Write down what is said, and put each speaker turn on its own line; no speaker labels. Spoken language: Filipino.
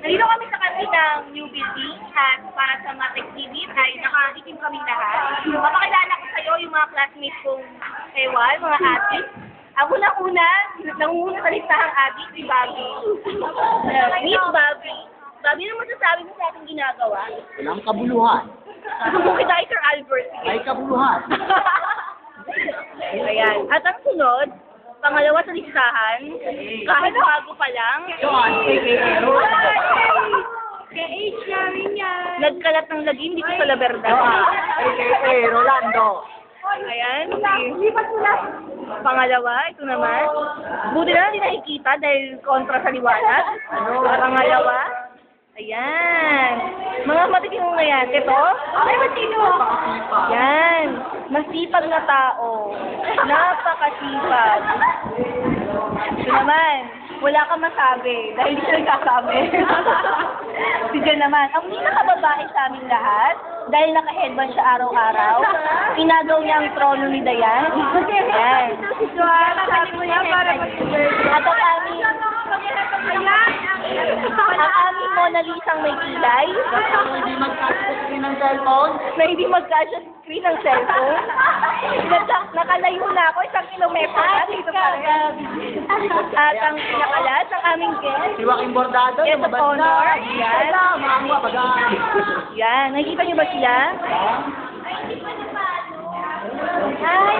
Nandito kami sa kantin ng new building at para sa mga exhibit ay nakaitim kaming lahat. Mapakilala ko sa iyo yung mga classmates kong ewan, mga adik. Ang unang-una, nangunguna sa listahang adik, si Bobby. Miss Bobby. Bobby, ano masasabi mo sa ating ginagawa?
Walang kabuluhan.
Kung kita kay Sir Albert.
Ay kabuluhan.
Ayan. At ang sunod, pangalawa sa listahan, kahit bago pa lang,
Ka-age namin yan.
nagkalat ng lagim dito sa La Verdad.
AKA Rolando.
Ayan. Pangalawa, ito naman. Buti na hindi nakikita dahil kontra sa liwanag. Pangalawa, ayan. Mga matitinong na yan. Ito, ay matino. Yan. Masipag na tao. Napakasipag. Ito naman, wala kang masabi dahil hindi siya nagsasabi. Si Jen naman, ang pinakababae sa aming lahat, dahil naka-headband siya araw-araw, inagaw niya ang trono ni Dayan. Ayan. At ang aming Mona Lisang may kilay,
Hindi magkakasakit ng cellphone.
na hindi magkasya sa screen ng cellphone. Nakalayo na ako, 1 kilometro na dito pa rin. At ang pinakalas, ang aming guest,
Si Joaquin Bordado.
Yes, of honor. Yan.
Mga bagaan.
yan, nakikita niyo ba sila? Ay,